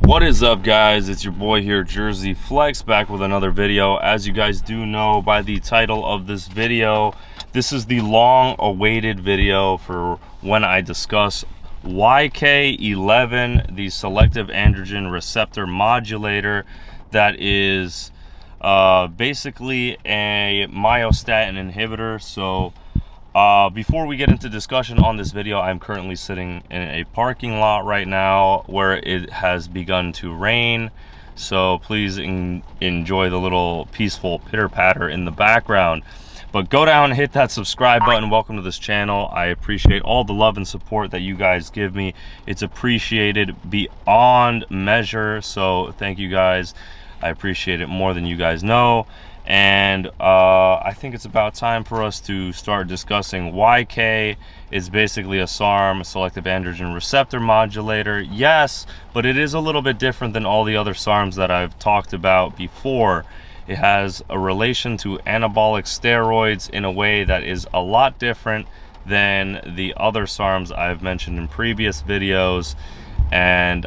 What is up, guys? It's your boy here, Jersey Flex, back with another video. As you guys do know by the title of this video, this is the long-awaited video for when I discuss YK11, the selective androgen receptor modulator that is basically a myostatin inhibitor. So before we get into discussion on this video, I'm currently sitting in a parking lot right now where it has begun to rain. So please enjoy the little peaceful pitter patter in the background. But go down and hit that subscribe button. Welcome to this channel. I appreciate all the love and support that you guys give me. It's appreciated beyond measure. So thank you guys. I appreciate it more than you guys know. And I think it's about time for us to start discussing YK. Is basically a SARM, a selective androgen receptor modulator. Yes, but it is a little bit different than all the other SARMs that I've talked about before. It has a relation to anabolic steroids in a way that is a lot different than the other SARMs I've mentioned in previous videos. And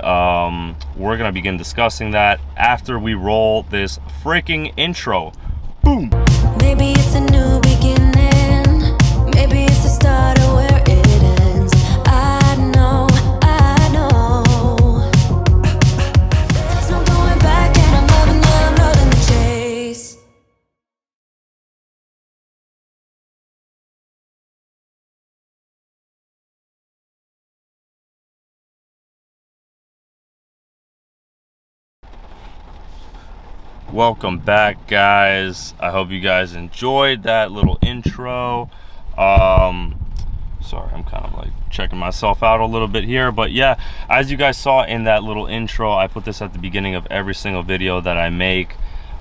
we're gonna begin discussing that after we roll this freaking intro. Boom. Maybe it's a new beginning. Maybe it's the start of where it ends. I know. There's no going back, and I'm loving the chase. Welcome back, guys. I hope you guys enjoyed that little intro. Sorry, I'm kind of like checking myself out a little bit here, but yeah, as you guys saw in that little intro, I put this at the beginning of every single video that I make.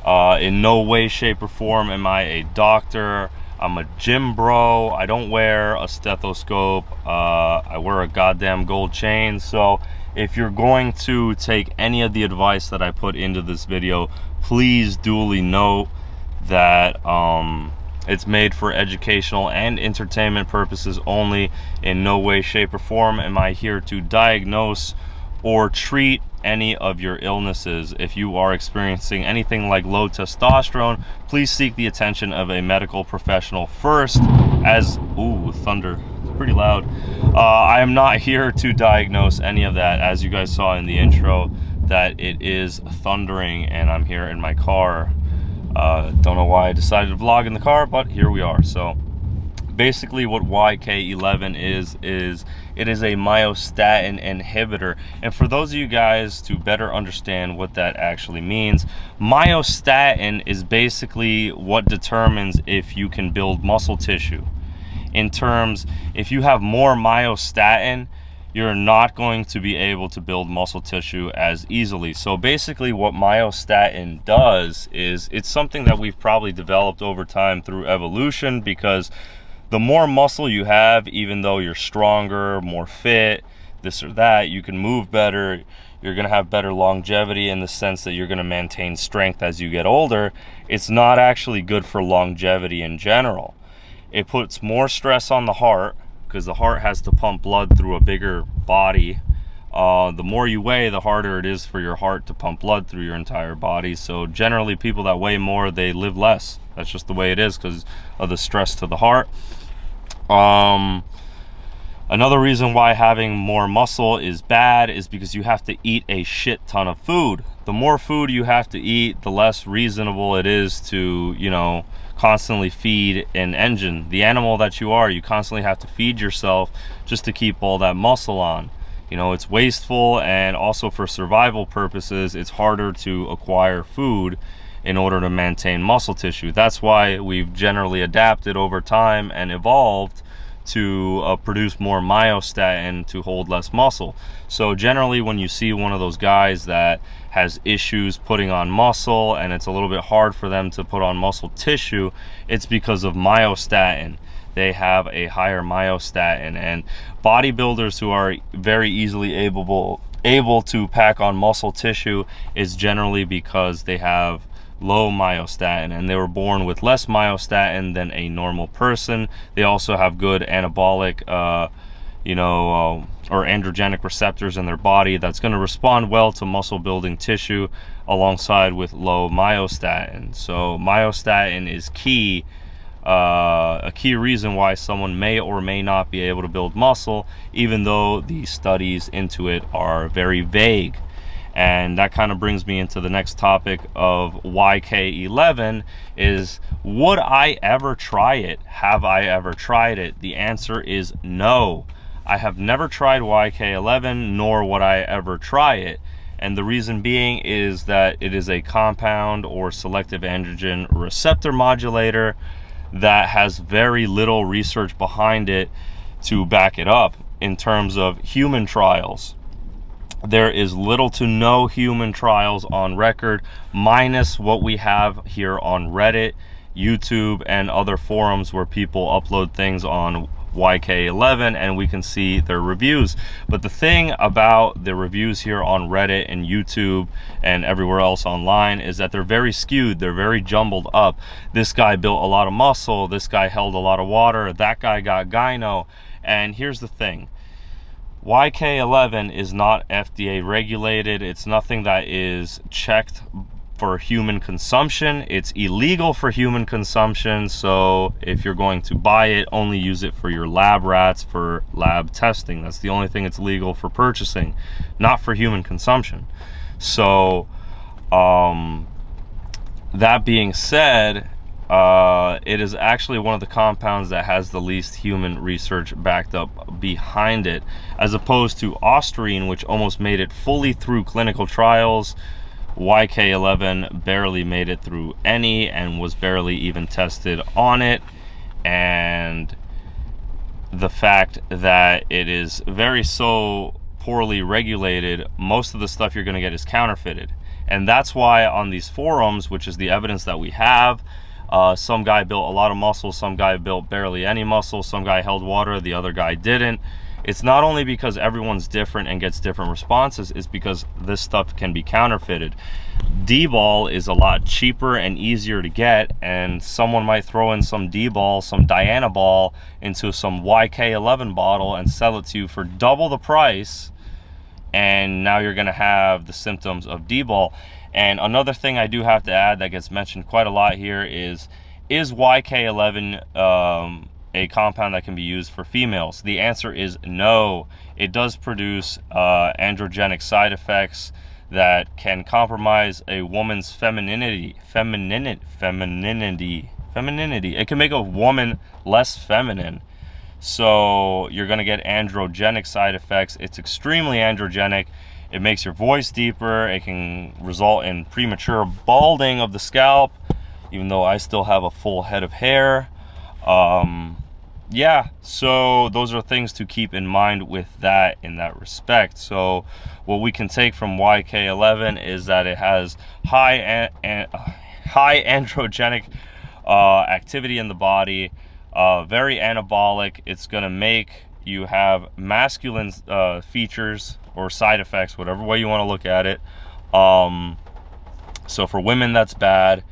In no way, shape, or form am I a doctor. I'm a gym bro. I don't wear a stethoscope. I wear a goddamn gold chain. So if you're going to take any of the advice that I put into this video, please duly note that it's made for educational and entertainment purposes only. In no way, shape, or form am I here to diagnose or treat any of your illnesses. If you are experiencing anything like low testosterone, please seek the attention of a medical professional first. Ooh, thunder, it's pretty loud. I am not here to diagnose any of that. As you guys saw in the intro, that it is thundering and I'm here in my car. Don't know why I decided to vlog in the car, but here we are. So basically what YK11 is it is a myostatin inhibitor. And for those of you guys to better understand what that actually means, myostatin is basically what determines if you can build muscle tissue. In terms, if you have more myostatin, you're not going to be able to build muscle tissue as easily. So basically what myostatin does is it's something that we've probably developed over time through evolution, because the more muscle you have, even though you're stronger, more fit, this or that, you can move better, you're going to have better longevity in the sense that you're going to maintain strength as you get older. It's not actually good for longevity in general. It puts more stress on the heart, because the heart has to pump blood through a bigger body. The more you weigh, the harder it is for your heart to pump blood through your entire body. So generally people that weigh more, they live less. That's just the way it is because of the stress to the heart. Another reason why having more muscle is bad is because you have to eat a shit ton of food. The more food you have to eat, the less reasonable it is to, constantly feed an engine. The animal that you are, you constantly have to feed yourself just to keep all that muscle on. It's wasteful, and also for survival purposes, it's harder to acquire food in order to maintain muscle tissue. That's why we've generally adapted over time and evolved to produce more myostatin to hold less muscle. So generally when you see one of those guys that has issues putting on muscle and it's a little bit hard for them to put on muscle tissue, it's because of myostatin. They have a higher myostatin. And bodybuilders who are very easily able to pack on muscle tissue is generally because they have low myostatin, and they were born with less myostatin than a normal person. They also have good anabolic or androgenic receptors in their body that's going to respond well to muscle building tissue alongside with low myostatin. So myostatin is key, a key reason why someone may or may not be able to build muscle, even though the studies into it are very vague. And that kind of brings me into the next topic of YK11 is, would I ever try it? Have I ever tried it? The answer is no. I have never tried YK11, nor would I ever try it. And the reason being is that it is a compound or selective androgen receptor modulator that has very little research behind it to back it up in terms of human trials. There is little to no human trials on record, minus what we have here on Reddit, YouTube, and other forums where people upload things on YK11 and we can see their reviews. But the thing about the reviews here on Reddit and YouTube and everywhere else online is that they're very skewed, they're very jumbled up. This guy built a lot of muscle, this guy held a lot of water, that guy got gyno. And here's the thing, YK11 is not FDA regulated. It's nothing that is checked for human consumption. It's illegal for human consumption. So if you're going to buy it, only use it for your lab rats for lab testing. That's the only thing it's legal for purchasing, not for human consumption. So that being said, it is actually one of the compounds that has the least human research backed up behind it, as opposed to Osterine, which almost made it fully through clinical trials. YK11 barely made it through any and was barely even tested on it. And the fact that it is very so poorly regulated, most of the stuff you're going to get is counterfeited. And that's why on these forums, which is the evidence that we have, some guy built a lot of muscle, some guy built barely any muscle, some guy held water, the other guy didn't. It's not only because everyone's different and gets different responses, it's because this stuff can be counterfeited. D-ball is a lot cheaper and easier to get, and someone might throw in some D-ball, some Diana ball into some YK11 bottle and sell it to you for double the price, and now you're gonna have the symptoms of D-ball. And another thing I do have to add that gets mentioned quite a lot here is YK11 a compound that can be used for females? The answer is no. It does produce androgenic side effects that can compromise a woman's femininity. It can make a woman less feminine. So you're going to get androgenic side effects. It's extremely androgenic. It makes your voice deeper. It can result in premature balding of the scalp, even though I still have a full head of hair. Yeah, so those are things to keep in mind with that in that respect. So what we can take from YK11 is that it has high androgenic activity in the body, very anabolic. It's going to make you have masculine features or side effects, whatever way you want to look at it. So for women, that's bad.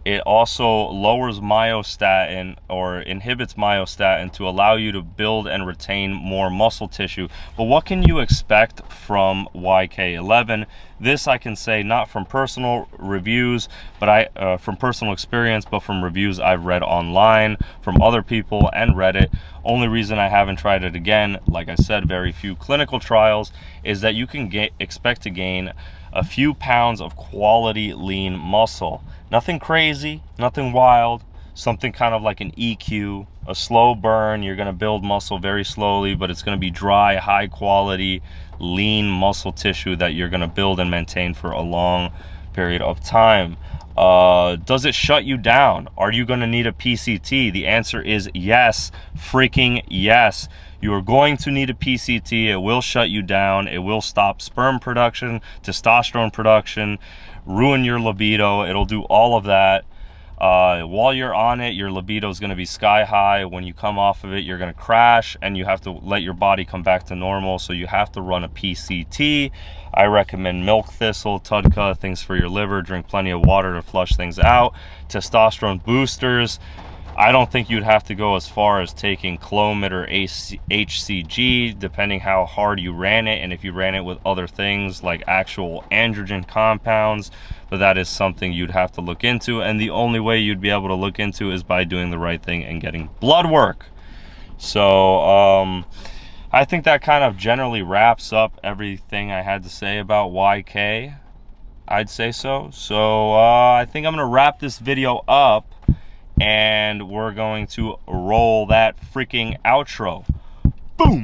It also lowers myostatin or inhibits myostatin to allow you to build and retain more muscle tissue. But what can you expect from YK11? This I can say not from personal reviews, but from personal experience, but from reviews I've read online from other people and Reddit. Only reason I haven't tried it again, like I said, very few clinical trials, is that you can expect to gain a few pounds of quality lean muscle. Nothing crazy, nothing wild, something kind of like an EQ, a slow burn. You're going to build muscle very slowly, but it's going to be dry, high quality, lean muscle tissue that you're going to build and maintain for a long period of time. Does it shut you down? Are you going to need a PCT? The answer is yes, freaking yes. You are going to need a PCT. It will shut you down. It will stop sperm production, testosterone production, ruin your libido. It'll do all of that. While you're on it, your libido is going to be sky high. When you come off of it, you're going to crash, and you have to let your body come back to normal. So you have to run a PCT. I recommend milk thistle, TUDCA, things for your liver. Drink plenty of water to flush things out. Testosterone boosters. I don't think you'd have to go as far as taking Clomid or HCG, depending how hard you ran it, and if you ran it with other things like actual androgen compounds. But that is something you'd have to look into, and the only way you'd be able to look into is by doing the right thing and getting blood work. So I think that kind of generally wraps up everything I had to say about YK. I'd say so. So I think I'm gonna wrap this video up, and we're going to roll that freaking outro. Boom!